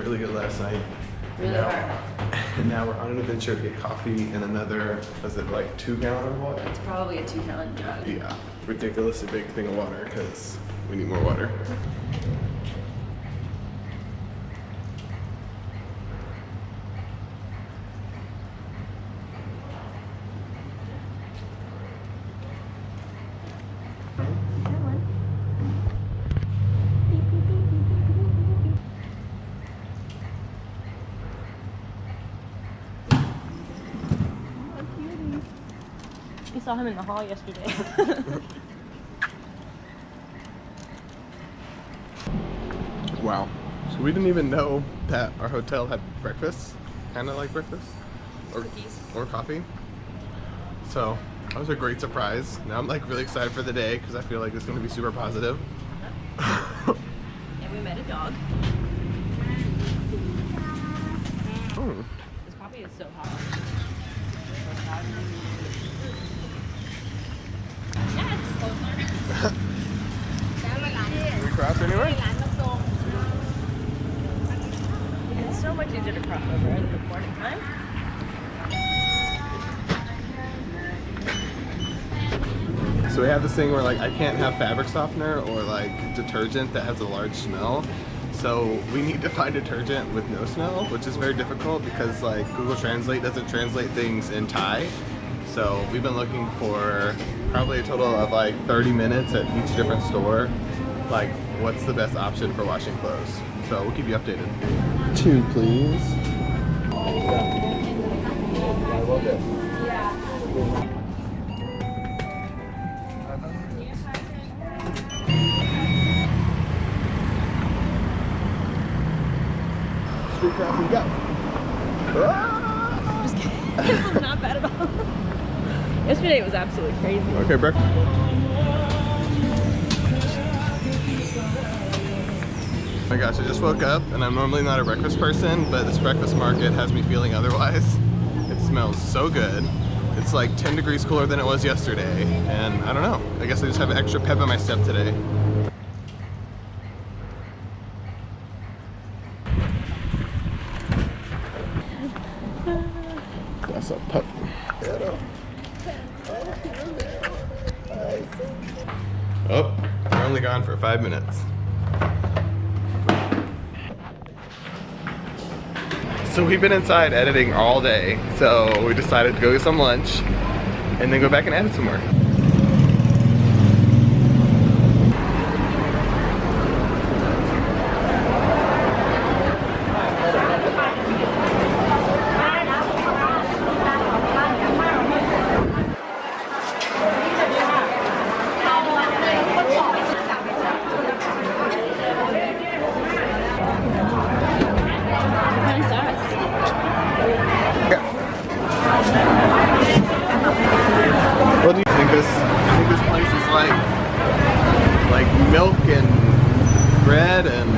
really good last night. Really hard. And now we're on an adventure to get coffee and another, was it like 2 gallon of water? It's probably a 2-gallon jug. Yeah, ridiculously big thing of water because we need more water. We saw him in the hall yesterday. Wow. So we didn't even know that our hotel had breakfast, kind of like breakfast, or coffee. So that was a great surprise. Now I'm like really excited for the day because I feel like it's going to be super positive. And we met a dog. Oh. This coffee is so hot. Yeah, it's closer. Can we cross anywhere? It's so much easier to cross over in the morning time. So we have this thing where like I can't have fabric softener or like detergent that has a large smell. So we need to find detergent with no smell, which is very difficult because like Google Translate doesn't translate things in Thai. So we've been looking for probably a total of like 30 minutes at each different store. Like what's the best option for washing clothes. So we'll keep you updated. 2, please. Street crossing, go. I'm just kidding. This was not bad at all. Yesterday it was absolutely crazy. Okay, breakfast. Oh my gosh, I just woke up and I'm normally not a breakfast person, but this breakfast market has me feeling otherwise. It smells so good. It's like 10 degrees cooler than it was yesterday, and I don't know. I guess I just have an extra pep in my step today. That's a pup. Oh, we're only gone for 5 minutes. So we've been inside editing all day, so we decided to go get some lunch and then go back and edit some more. What do you think this? I think this place is like milk and bread and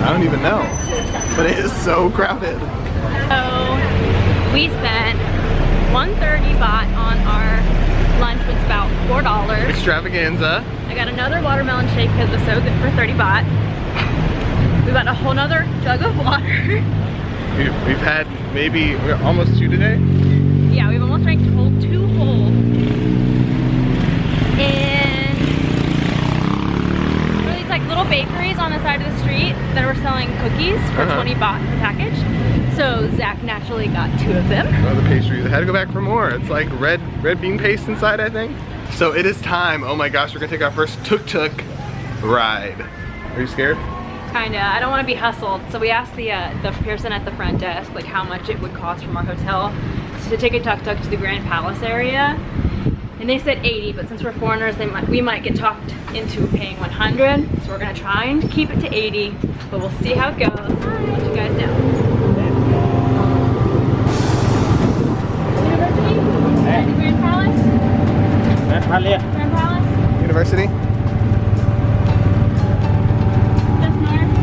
I don't even know. But it is so crowded. So we spent 130 baht on our lunch, which is about $4. Extravaganza. I got another watermelon shake because it was so good for 30 baht. We got a whole nother jug of water. We've had maybe almost 2 today. Yeah, we've almost drank 2 whole. And there were these like little bakeries on the side of the street that were selling cookies for 20 baht per package. So Zach naturally got 2 of them. Oh, the pastries. I had to go back for more. It's like red bean paste inside, I think. So it is time. Oh my gosh, we're gonna take our first tuk tuk ride. Are you scared? Kinda. I don't want to be hustled. So we asked the person at the front desk like how much it would cost from our hotel to take a tuk tuk to the Grand Palace area. And they said 80, but since we're foreigners, we might get talked into paying 100. So we're gonna try and keep it to 80, but we'll see how it goes. I'll let you guys know. University? Grand Palace? Grand Palace? University? Just north?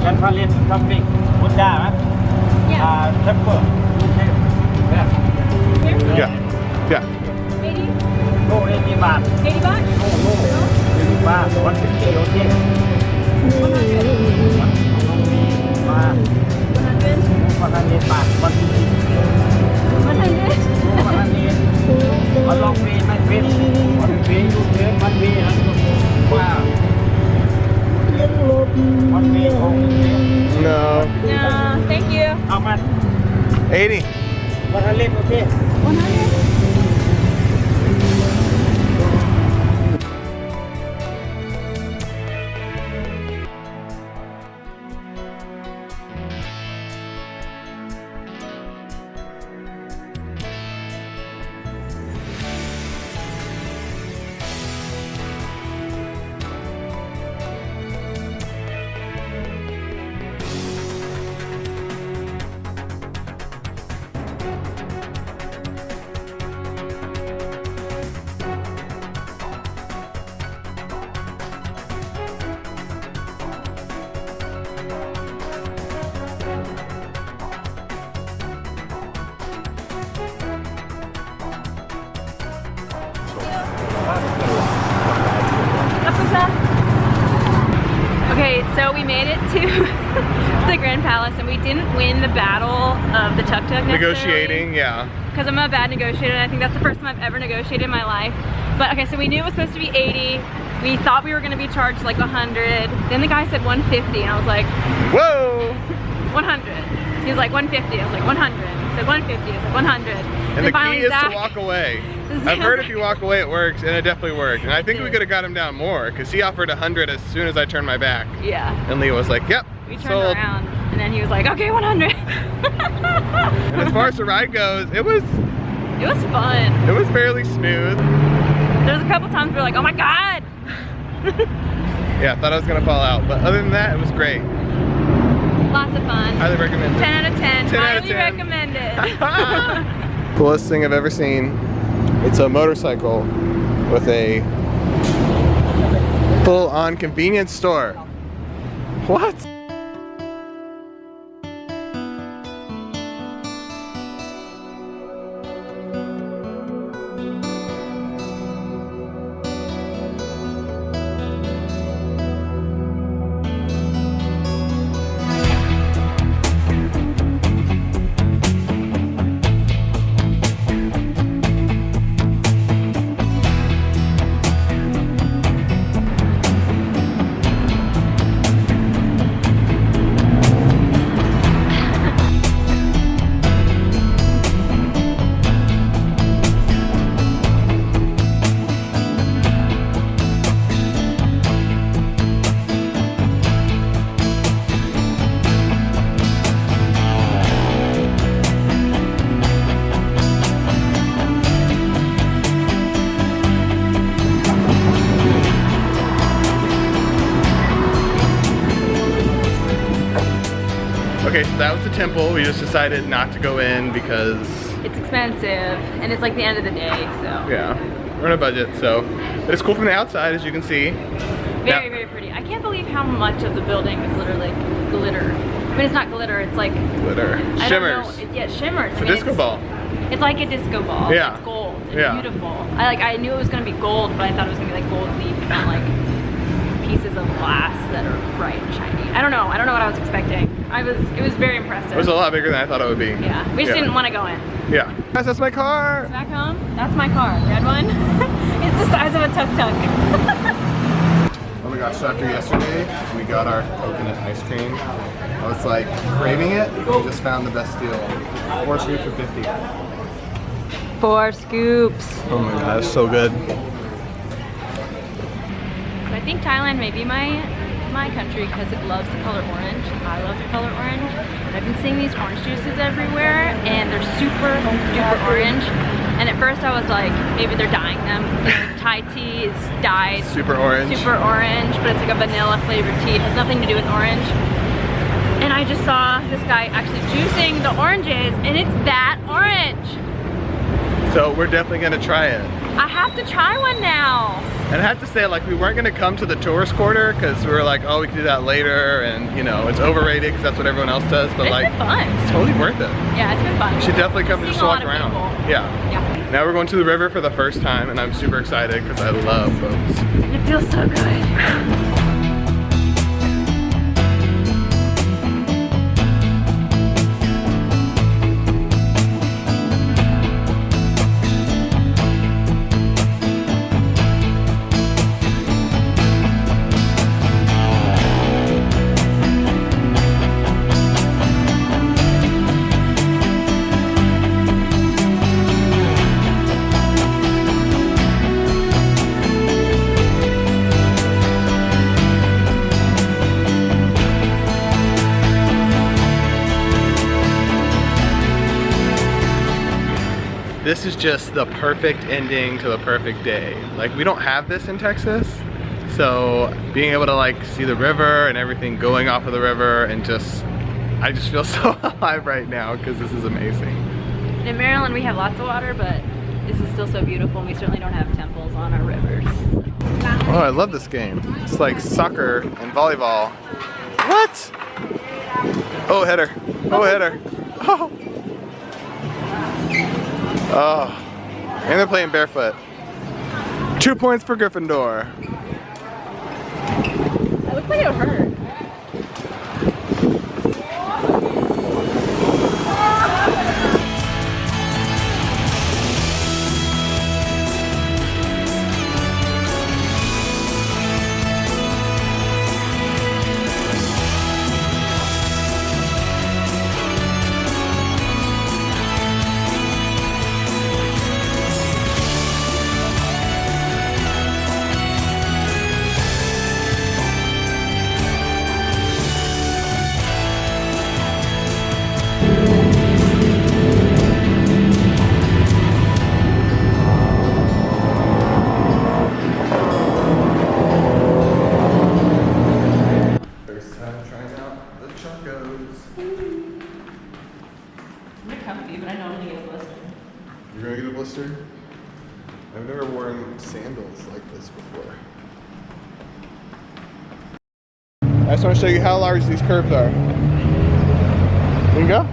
Grand Palace shopping. Buddha, temple. Here? Yeah. Yeah. 80? No, 80 baht. 80 baht? 80 baht. 150, okay. 100. No, thank you. How much? 80. 100, okay. 100. Okay, so we made it to the Grand Palace and we didn't win the battle of the tuk tuk Negotiating, yeah. Because I'm a bad negotiator and I think that's the first time I've ever negotiated in my life. But okay, so we knew it was supposed to be 80. We thought we were gonna be charged like 100. Then the guy said 150 and I was like, whoa! 100. He was like 150, I was like 100. He said 150, I said 100. And the key is to walk away. I've heard if you walk away it works, and it definitely worked. And I think we could have got him down more, because he offered 100 as soon as I turned my back. Yeah. And Leah was like, yep, We turned sold. around, and then he was like, okay, 100. And as far as the ride goes, it was fun. It was fairly smooth. There's a couple times we were like, oh my God. Yeah, I thought I was gonna fall out, but other than that, it was great. Lots of fun. Highly recommend it. 10 out of 10. 10 out of Highly 10. recommended. Coolest thing I've ever seen. It's a motorcycle with a full-on convenience store. What? Okay, so that was the temple. We just decided not to go in because It's expensive, and it's like the end of the day, so. yeah, we're on a budget, so. But it's cool from the outside, as you can see. Very, very pretty. I can't believe how much of the building is literally like glitter. I mean, it's not glitter, it's like Glitter. I Shimmers. don't know. Yeah, it shimmers. It's a I mean, disco ball. It's like a disco ball. Yeah. It's gold. It's Yeah. beautiful. I knew it was gonna be gold, but I thought it was gonna be like gold leaf on like pieces of glass that are bright and shiny. I don't know what I was expecting. It was very impressive. It was a lot bigger than I thought it would be. Yeah. We just didn't want to go in. Yeah. Guys, that's my car. Back home, that's my car. Red one. It's the size of a tuk tuk. Oh my gosh, so after yesterday, we got our coconut ice cream. I was like craving it. We just found the best deal. 4 scoops for 50. 4 scoops. Oh my gosh, so good. So I think Thailand may be my country because it loves the color orange. I love the color orange. And I've been seeing these orange juices everywhere and they're super duper orange. And at first I was like, maybe they're dyeing them. You know, Thai tea is dyed Super orange. super orange, but it's like a vanilla flavored tea. It has nothing to do with orange. And I just saw this guy actually juicing the oranges and it's that orange. So we're definitely gonna try it. I have to try one now. And I have to say, like, we weren't gonna come to the tourist quarter because we were like, oh, we can do that later, and you know, it's overrated because that's what everyone else does. But It's like, been fun. it's totally worth it. Yeah, it's been fun. You should definitely come to Seeing just a walk lot of around. people. Yeah. Yeah. Now we're going to the river for the first time, and I'm super excited because I love boats. It feels so good. this is just the perfect ending to the perfect day. Like, we don't have this in Texas, so being able to like see the river and everything going off of the river, and I just feel so alive right now because this is amazing. In Maryland we have lots of water, but this is still so beautiful, and we certainly don't have temples on our rivers. Oh, I love this game. It's like soccer and volleyball. What? Oh, header. Oh, header. Oh. Oh. And they're playing barefoot. 2 points for Gryffindor. It looks like it hurt. They're comfy, but I don't want to get a blister. You're gonna get a blister? I've never worn sandals like this before. I just want to show you how large these curbs are. You can go?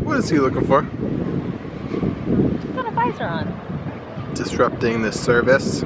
What is he looking for? What kind of visor on? Disrupting this service.